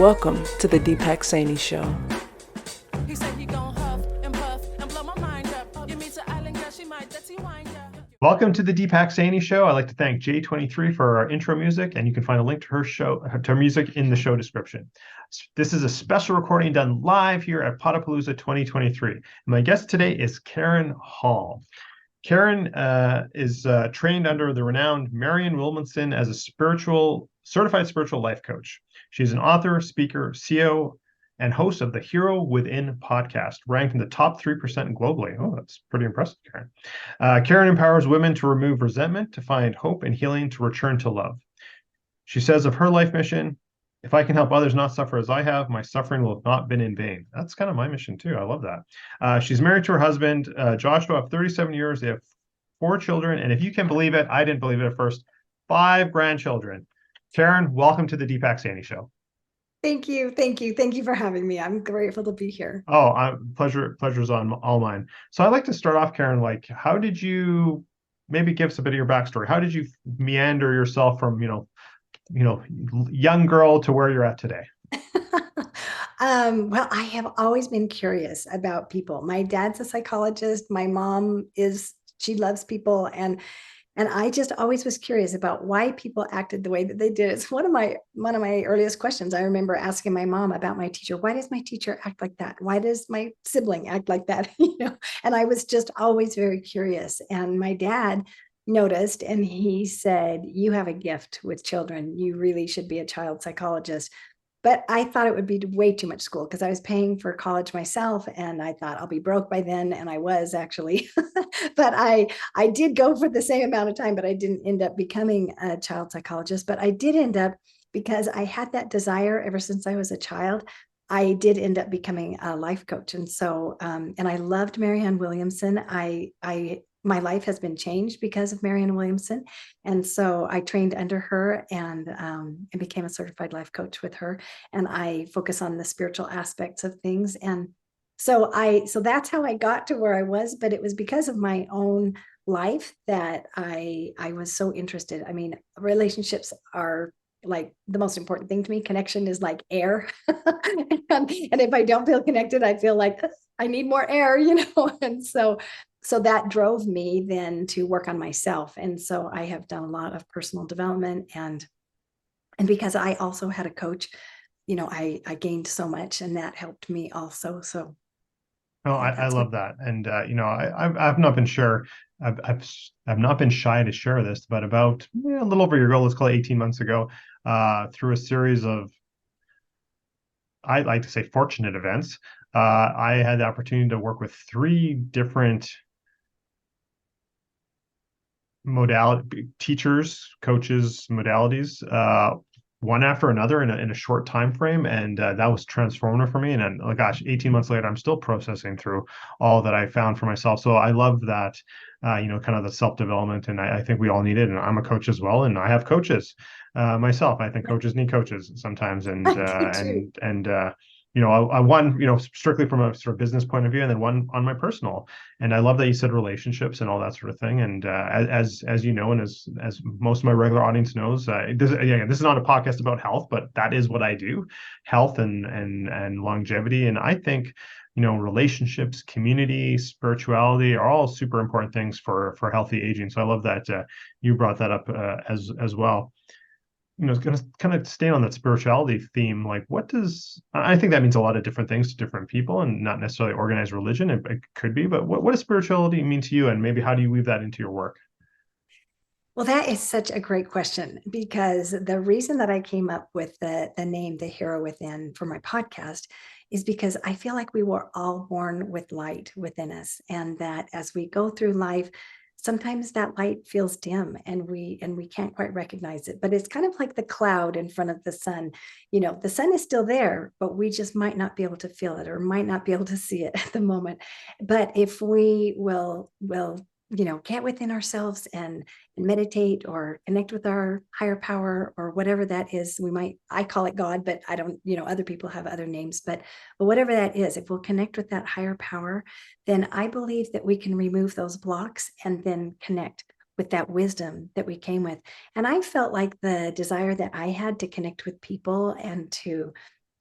Welcome to the Deepak Saini Show. He said he gon' huff and puff and blow my mind up. You meet the island girl, she might dirty wine up. Welcome to the Deepak Saini Show. I'd like to thank J23 for our intro music, and you can find a link to her music in the show description. This is a special recording done live here at Potapalooza 2023. And my guest today is Karen Hall. Karen is trained under the renowned Marianne Williamson as a certified spiritual life coach. She's an author, speaker, CEO, and host of the Hero Within podcast, ranked in the top 3% globally. Oh, that's pretty impressive, Karen. Karen empowers women to remove resentment, to find hope and healing, to return to love. She says of her life mission, if I can help others not suffer as I have, my suffering will have not been in vain. That's kind of my mission too. I love that. She's married to her husband, Joshua, of 37 years. They have 4 children. And if you can believe it, I didn't believe it at first, 5 grandchildren. Karen, welcome to the Deepak Saini Show. Thank you. Thank you. Thank you for having me. I'm grateful to be here. Oh, pleasure's on all mine. So I'd like to start off, Karen, how did you, maybe give us a bit of your backstory? How did you meander yourself from, young girl to where you're at today? Well, I have always been curious about people. My dad's a psychologist. My mom she loves people. And I just always was curious about why people acted the way that they did. It's one of my earliest questions. I remember asking my mom about my teacher. Why does my teacher act like that? Why does my sibling act like that? And I was just always very curious. And my dad noticed, and he said, "You have a gift with children. You really should be a child psychologist." But I thought it would be way too much school because I was paying for college myself, and I thought I'll be broke by then, and I was actually. But I did go for the same amount of time, but I didn't end up becoming a child psychologist. But I did end up, because I had that desire ever since I was a child, I did end up becoming a life coach. And so, and I loved Marianne Williamson. My life has been changed because of Marianne Williamson. And so I trained under her and became a certified life coach with her. And I focus on the spiritual aspects of things. And so that's how I got to where I was, but it was because of my own life that I was so interested. I mean, relationships are like the most important thing to me. Connection is like air. And if I don't feel connected, I feel like I need more air, And so that drove me then to work on myself. And so I have done a lot of personal development, and because I also had a coach, I gained so much, and that helped me also. So Oh, I love that. And I've not been sure. I've not been shy to share this, but about a little over a year ago, let's call it 18 months ago, through a series of, I like to say, fortunate events, I had the opportunity to work with 3 different modality teachers, coaches, modalities, one after another in a short time frame, and that was transformative for me. And then, oh gosh, 18 months later, I'm still processing through all that I found for myself. So I love that, kind of the self-development, and I think we all need it. And I'm a coach as well, and I have coaches myself. I think coaches need coaches sometimes, and I one, strictly from a sort of business point of view, and then one on my personal. And I love that you said relationships and all that sort of thing. And as you know, and as most of my regular audience knows, this is not a podcast about health, but that is what I do: health and longevity. And I think, relationships, community, spirituality are all super important things for healthy aging. So I love that you brought that up as well. It's going to kind of stay on that spirituality theme. I think that means a lot of different things to different people, and not necessarily organized religion. It could be, but what does spirituality mean to you? And maybe how do you weave that into your work? Well, that is such a great question, because the reason that I came up with the name, The Hero Within, for my podcast is because I feel like we were all born with light within us. And that as we go through life, sometimes that light feels dim, and we can't quite recognize it. But it's kind of like the cloud in front of the sun. The sun is still there, but we just might not be able to feel it, or might not be able to see it at the moment. But if we will get within ourselves and meditate or connect with our higher power, or whatever that is, I call it God, but I don't, other people have other names, but whatever that is, if we'll connect with that higher power, then I believe that we can remove those blocks and then connect with that wisdom that we came with. And I felt like the desire that I had to connect with people and to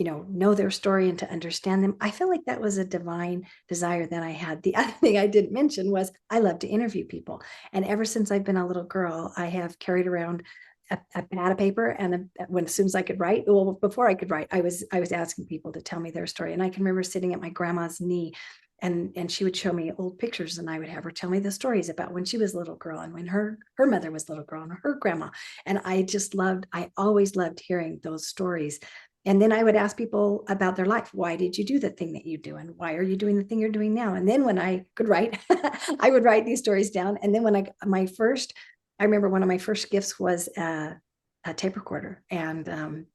know their story and to understand them. I feel like that was a divine desire that I had. The other thing I didn't mention was I love to interview people. And ever since I've been a little girl, I have carried around a pad of paper, and as soon as I could write, well, before I could write, I was asking people to tell me their story. And I can remember sitting at my grandma's knee, and she would show me old pictures, and I would have her tell me the stories about when she was a little girl and when her mother was a little girl and her grandma. And I always loved hearing those stories. And then I would ask people about their life. Why did you do the thing that you do? And why are you doing the thing you're doing now? And then when I could write, I would write these stories down. And then I remember one of my first gifts was a tape recorder, and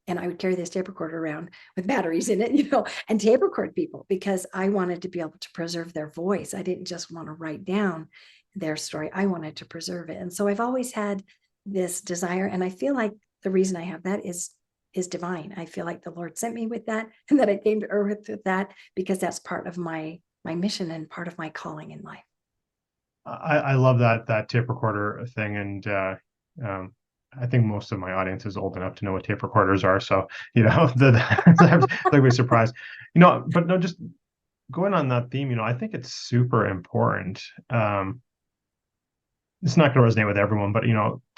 I would carry this tape recorder around with batteries in it, and tape record people because I wanted to be able to preserve their voice. I didn't just want to write down their story. I wanted to preserve it. And so I've always had this desire, and I feel like the reason I have that is divine. I feel like the Lord sent me with that, and that I came to earth with that because that's part of my mission and part of my calling in life. I love that tape recorder thing, and I think most of my audience is old enough to know what tape recorders are. So they'll be surprised, But no, just going on that theme, I think it's super important. It's not going to resonate with everyone, but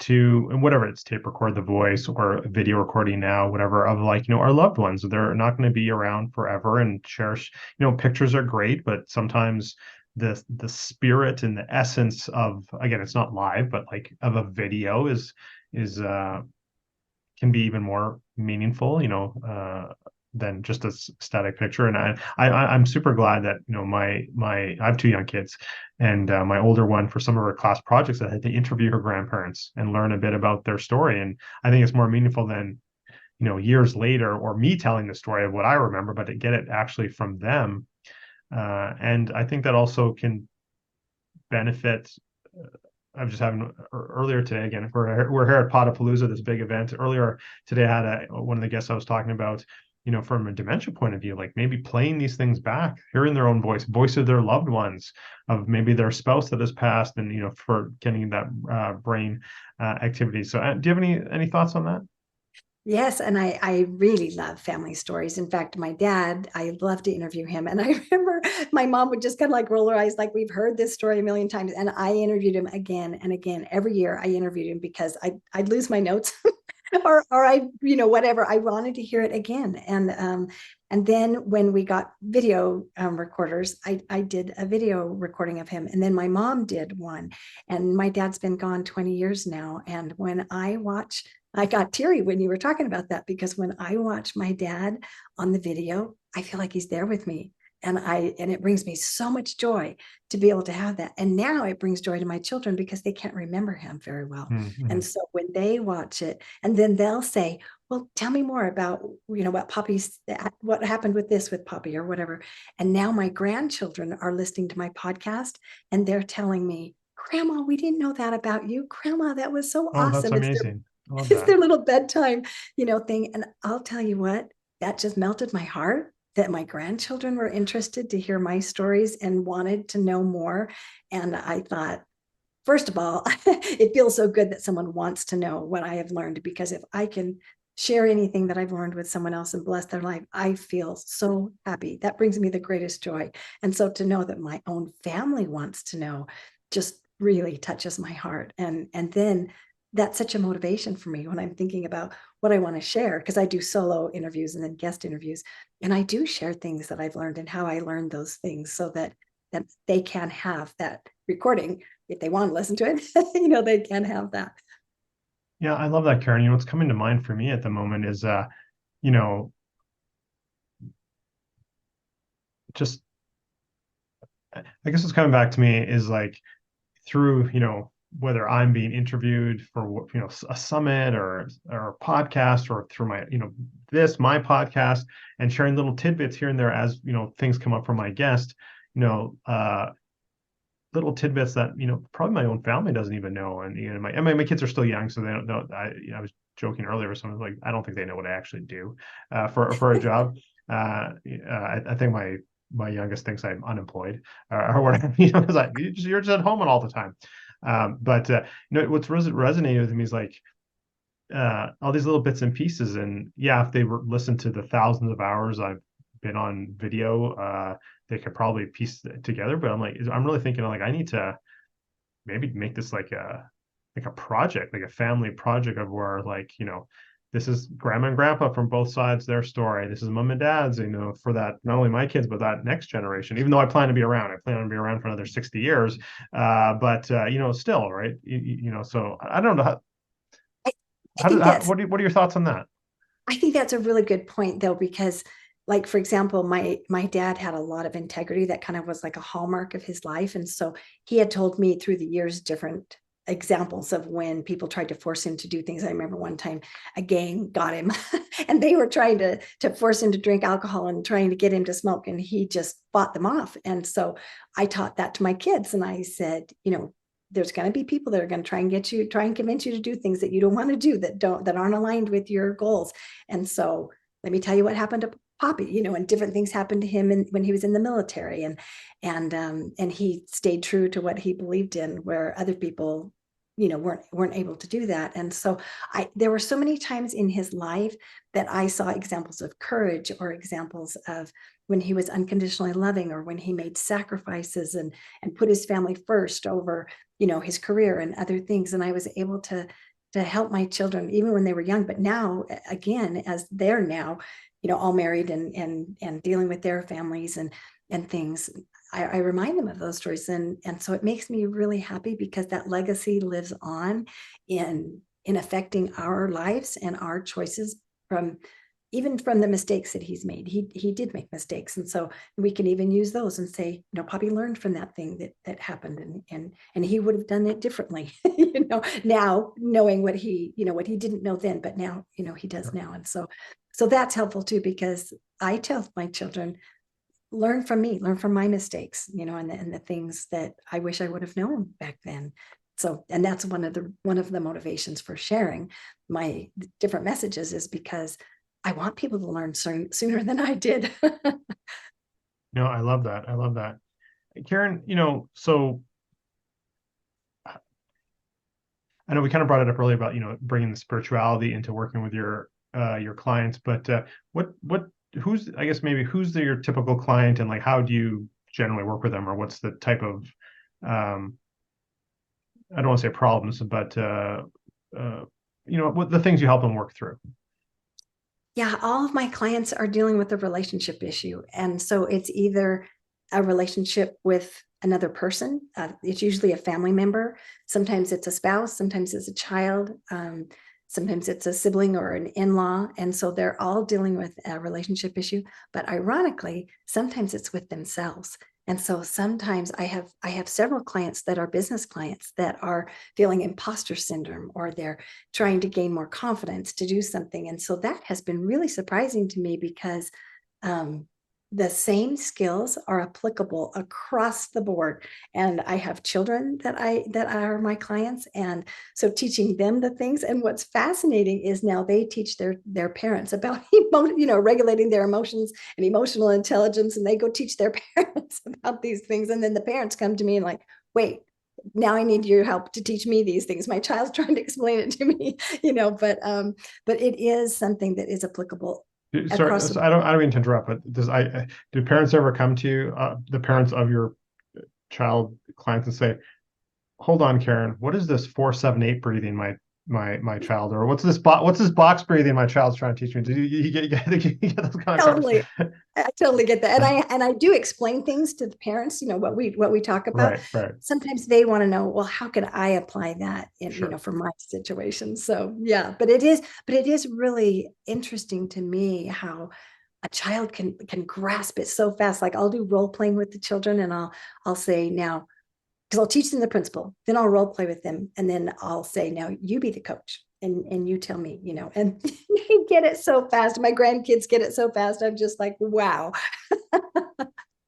to whatever it's tape record the voice or video recording now, whatever, of our loved ones. They're not going to be around forever, and cherish. Pictures are great, but sometimes the spirit and the essence of, again, it's not live, but of a video is can be even more meaningful, than just a static picture. And I'm super glad that I have two young kids, and my older one, for some of her class projects, I had to interview her grandparents and learn a bit about their story. And I think it's more meaningful than years later, or me telling the story of what I remember, but to get it actually from them. And I think that also can benefit. I was just having earlier today, again, we're here at Potapalooza, this big event. Earlier today, I had one of the guests I was talking about, from a dementia point of view, like maybe playing these things back, hearing their own voice of their loved ones, of maybe their spouse that has passed, and, for getting that brain activity. So do you have any thoughts on that? Yes, and I really love family stories. In fact, my dad, I love to interview him. And I remember my mom would just kind of like roll her eyes, like, we've heard this story a million times. And I interviewed him again and again. Every year I interviewed him because I'd lose my notes or I, whatever. I wanted to hear it again. And then when we got video recorders, I did a video recording of him. And then my mom did one. And my dad's been gone 20 years now. And when I got teary when you were talking about that, because when I watch my dad on the video, I feel like he's there with me. And it brings me so much joy to be able to have that. And now it brings joy to my children because they can't remember him very well. Mm-hmm. And so when they watch it, and then they'll say, well, tell me more about, what what happened with this with Poppy or whatever. And now my grandchildren are listening to my podcast, and they're telling me, Grandma, we didn't know that about you. Grandma, that was so Oh, awesome. that's amazing. It's their little bedtime, thing. And I'll tell you what, that just melted my heart that my grandchildren were interested to hear my stories and wanted to know more. And I thought, first of all, it feels so good that someone wants to know what I have learned, because if I can share anything that I've learned with someone else and bless their life, I feel so happy. That brings me the greatest joy. And so to know that my own family wants to know just really touches my heart. And then that's such a motivation for me when I'm thinking about what I want to share, because I do solo interviews and then guest interviews. And I do share things that I've learned and how I learned those things, so that they can have that recording if they want to listen to it. They can have that. Yeah, I love that, Karen. What's coming to mind for me at the moment is, just, I guess what's coming back to me is through, whether I'm being interviewed for, a summit or a podcast, or through my, my podcast, and sharing little tidbits here and there as, things come up from my guest, little tidbits that, probably my own family doesn't even know. And, my kids are still young, so they don't know. I was joking earlier with someone, like, I don't think they know what I actually do for a job. I think my youngest thinks I'm unemployed or whatever, it's like, you're just at home all the time. But what's resonated with me is all these little bits and pieces. And yeah, if they were listen to the thousands of hours I've been on video, they could probably piece it together. But I'm really thinking like I need to maybe make this like a project, like a family project of where like, this is grandma and grandpa from both sides, their story. This is mom and dad's, for that, not only my kids, but that next generation, even though I plan to be around, I plan to be around for another 60 years. But still, right. So I don't know I think that's, what are your thoughts on that? I think that's a really good point though, because like, for example, my dad had a lot of integrity that kind of was like a hallmark of his life. And so he had told me through the years different examples of when people tried to force him to do things. I remember one time a gang got him and they were trying to force him to drink alcohol and trying to get him to smoke, and he just fought them off. And so I taught that to my kids, and I said, there's going to be people that are going to try and convince you to do things that you don't want to do, that aren't aligned with your goals. And so let me tell you what happened to Poppy, and different things happened to him when he was in the military, and he stayed true to what he believed in, where other people, weren't able to do that. And so there were so many times in his life that I saw examples of courage, or examples of when he was unconditionally loving, or when he made sacrifices and put his family first over, his career and other things. And I was able to help my children even when they were young. But now, again, as they're now, all married and dealing with their families and things, I remind them of those stories. And so it makes me really happy, because that legacy lives on in affecting our lives and our choices, even from the mistakes that he's made. He did make mistakes. And so we can even use those and say, Poppy learned from that thing that happened, and he would have done it differently, now knowing what he didn't know then, but now, he does now. And so that's helpful too, because I tell my children, learn from me, learn from my mistakes, and the things that I wish I would have known back then. So, and that's one of the motivations for sharing my different messages, is because I want people to learn sooner than I did. No, I love that. I love that. Karen, so I know we kind of brought it up earlier about, bringing the spirituality into working with your clients, but who's your typical client, and like, how do you generally work with them, or what's the type of, I don't want to say problems, but, what the things you help them work through? Yeah, all of my clients are dealing with a relationship issue. And so it's either a relationship with another person. It's usually a family member. Sometimes it's a spouse, sometimes it's a child, sometimes it's a sibling or an in-law. And so they're all dealing with a relationship issue. But ironically, sometimes it's with themselves. And so sometimes I have several clients that are business clients that are feeling imposter syndrome, or they're trying to gain more confidence to do something. And so that has been really surprising to me, because the same skills are applicable across the board. And I have children that are my clients. And so teaching them the things. And what's fascinating is now they teach their parents about, regulating their emotions and emotional intelligence. And they go teach their parents about these things. And then the parents come to me and like, wait, now I need your help to teach me these things. My child's trying to explain it to me, but it is something that is applicable. Sorry, I don't mean to interrupt, but do parents ever come to you, the parents of your child clients, and say, hold on, Karen, what is this 4-7-8 breathing my child, or what's this box breathing my child's trying to teach me? Do you get those kind of Totally. I totally get that. And I do explain things to the parents, what we talk about. Right. Sometimes they want to know, well, how can I apply that in, Sure. for my situation? So yeah, but it is really interesting to me how a child can grasp it so fast. Like, I'll do role playing with the children, and I'll say, now, because I'll teach them the principle, then I'll role play with them, and then I'll say, now you be the coach, and you tell me, and they get it so fast. My grandkids get it so fast. I'm just like, wow.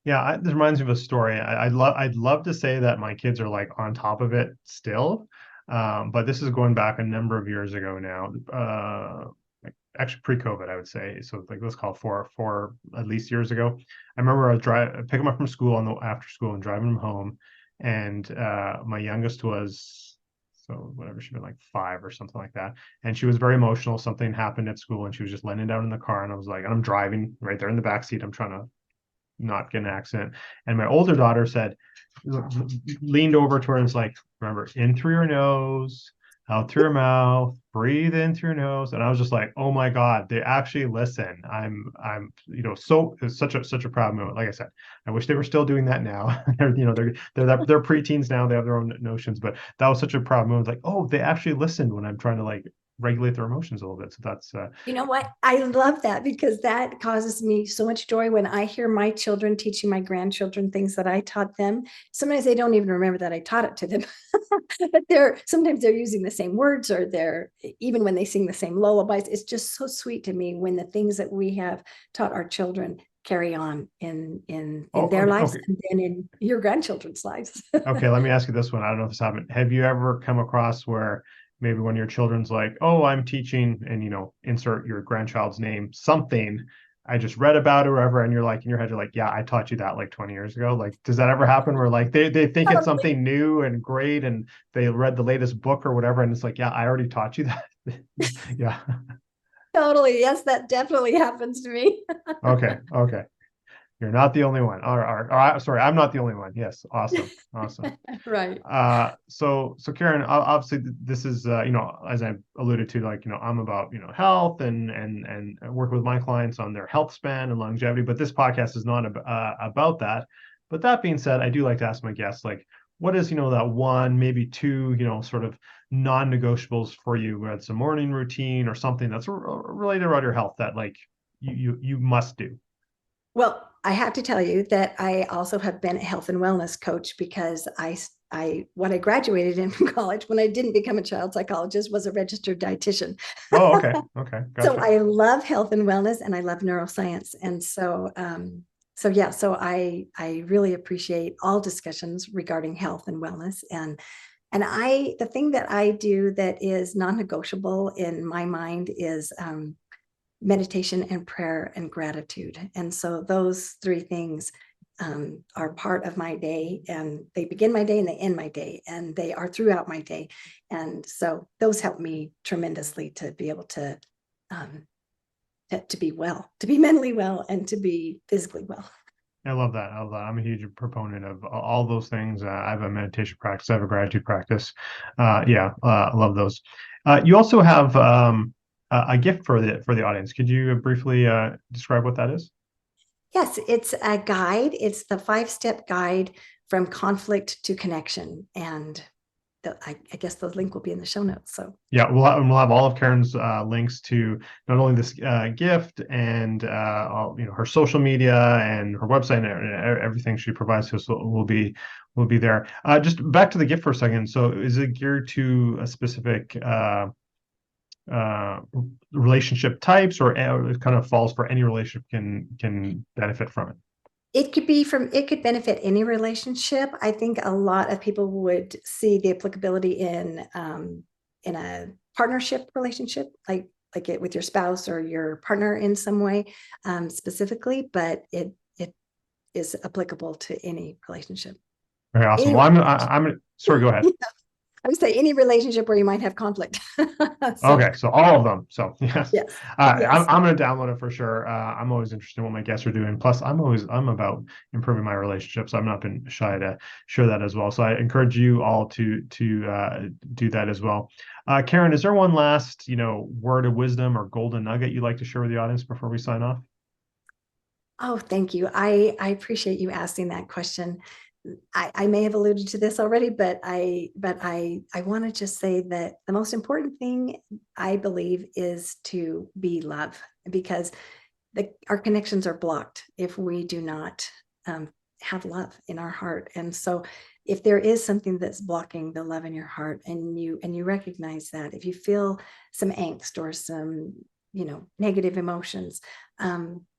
Yeah, this reminds me of a story. I'd love to say that my kids are like on top of it still, but this is going back a number of years ago now. Actually pre-COVID, I would say. So like, let's call it four at least years ago. I remember I was picking them up from school after school and driving them home, and my youngest was So whatever, she'd been like 5 or something like that. And she was very emotional. Something happened at school and she was just letting it out in the car. And I was like, and I'm driving right there in the back seat. I'm trying to not get an accident. And my older daughter said, leaned over to her and was like, remember, in through your nose, out through your mouth, breathe in through your nose. And I was just like, oh my God, they actually listen. I'm, so it's such a proud moment. Like I said, I wish they were still doing that now. they're preteens now. They have their own notions, but that was such a proud moment. Like, oh, they actually listened when I'm trying to like regulate their emotions a little bit. So that's You know what? I love that because that causes me so much joy when I hear my children teaching my grandchildren things that I taught them. Sometimes they don't even remember that I taught it to them, but sometimes they're using the same words, or even when they sing the same lullabies. It's just so sweet to me when the things that we have taught our children carry on in their lives, okay. and then in your grandchildren's lives. Okay, let me ask you this one. I don't know if this happened. Have you ever come across where maybe one of your children's like, oh, I'm teaching, and insert your grandchild's name, something I just read about or whatever, and you're like, in your head, you're like, yeah, I taught you that like 20 years ago. Like, does that ever happen where like they think it's something new and great and they read the latest book or whatever, and it's like, yeah, I already taught you that. Yeah. Totally. Yes, that definitely happens to me. Okay. You're not the only one. Or, sorry, I'm not the only one. Yes. Awesome. Right. So Karen, obviously this is, as I alluded to, like, I'm about, health and work with my clients on their health span and longevity, but this podcast is not about that. But that being said, I do like to ask my guests, like, what is, that one, maybe two, sort of non-negotiables for you, whether it's a morning routine or something that's related around your health that like you must do. Well, I have to tell you that I also have been a health and wellness coach because what I graduated in from college when I didn't become a child psychologist was a registered dietitian. Oh, okay. So Gotcha. I love health and wellness and I love neuroscience. And so I really appreciate all discussions regarding health and wellness. And the thing that I do that is non-negotiable in my mind is meditation and prayer and gratitude. And so those three things are part of my day, and they begin my day and they end my day, and they are throughout my day. And so those help me tremendously to be able to be well, to be mentally well, and to be physically well. I love that. I'm a huge proponent of all those things. I have a meditation practice. I have a gratitude practice. I love those. You also have a gift for the audience. Could you briefly describe what that is? Yes, it's a guide. It's the 5-step guide from conflict to connection. And I guess the link will be in the show notes. So yeah, we'll have all of Karen's links to not only this gift and all, her social media and her website and everything she provides to us will be there. Just back to the gift for a second. So is it geared to a specific relationship types, or it kind of falls for any relationship can benefit from it? it could benefit any relationship. I think a lot of people would see the applicability in a partnership relationship, like it with your spouse or your partner in some way specifically, but it is applicable to any relationship. Very awesome. Well, I'm sorry, go ahead. I would say any relationship where you might have conflict. Okay, so all of them. So yes, yes. I'm going to download it for sure. I'm always interested in what my guests are doing. Plus, I'm about improving my relationships. I've not been shy to share that as well. So I encourage you all to do that as well. Karen, is there one last word of wisdom or golden nugget you'd like to share with the audience before we sign off? Oh, thank you. I appreciate you asking that question. I may have alluded to this already, but I want to just say that the most important thing I believe is to be love, because our connections are blocked if we do not have love in our heart. And so if there is something that's blocking the love in your heart, and you recognize that, if you feel some angst or some negative emotions,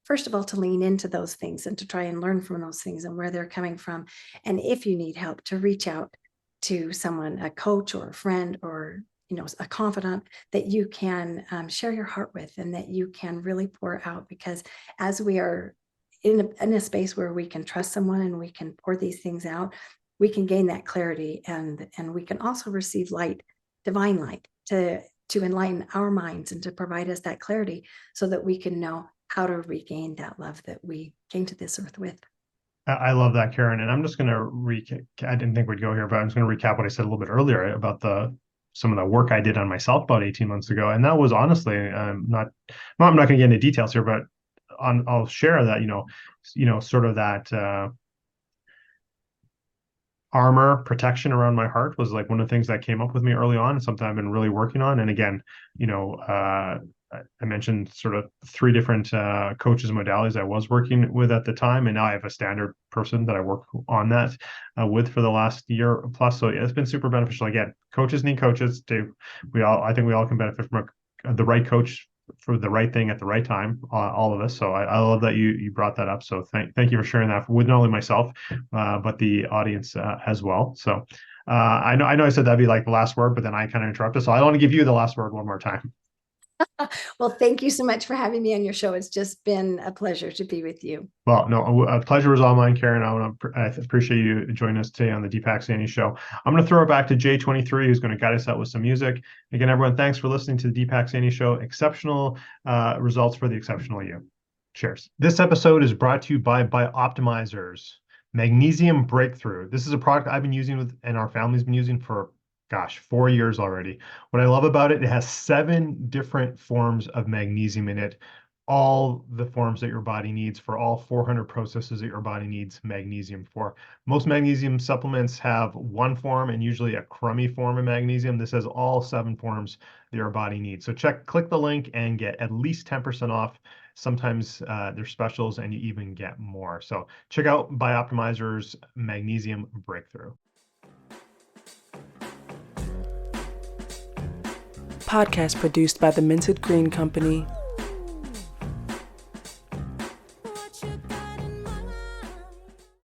first of all, to lean into those things and to try and learn from those things and where they're coming from. And if you need help, to reach out to someone, a coach or a friend or, a confidant that you can share your heart with, and that you can really pour out. Because as we are in a space where we can trust someone and we can pour these things out, we can gain that clarity, and we can also receive light divine light to enlighten our minds and to provide us that clarity so that we can know how to regain that love that we came to this earth with. I love that, Karen. And I'm just going to recap. I didn't think we'd go here, but I'm just going to recap what I said a little bit earlier about some of the work I did on myself about 18 months ago. And that was honestly I'm not going to get into details here, but I'll share that, sort of that armor protection around my heart was like one of the things that came up with me early on, and something I've been really working on. And again, I mentioned sort of 3 different coaches and modalities I was working with at the time, and now I have a standard person that I work on that with for the last year plus. So yeah, it's been super beneficial. Again, coaches need coaches too. I think we all can benefit from the right coach for the right thing at the right time, all of us. So I love that you brought that up. So thank you for sharing that with not only myself, but the audience as well. So I know I said that'd be like the last word, but then I kind of interrupted. So I want to give you the last word one more time. Well, thank you so much for having me on your show. It's just been a pleasure to be with you. Well, no, a pleasure was all mine, Karen. I appreciate you joining us today on the Deepak Saini Show. I'm going to throw it back to J23, who's going to guide us out with some music. Again, everyone, thanks for listening to the Deepak Saini Show. Exceptional results for the exceptional you. Cheers. This episode is brought to you by Optimizers Magnesium Breakthrough. This is a product I've been using and our family's been using for 4 years already. What I love about it, it has 7 different forms of magnesium in it, all the forms that your body needs for all 400 processes that your body needs magnesium for. Most magnesium supplements have 1 form and usually a crummy form of magnesium. This has all 7 forms that your body needs. So click the link and get at least 10% off. Sometimes there's specials and you even get more. So check out Optimizers Magnesium Breakthrough. Podcast produced by the Minted Green Company. What you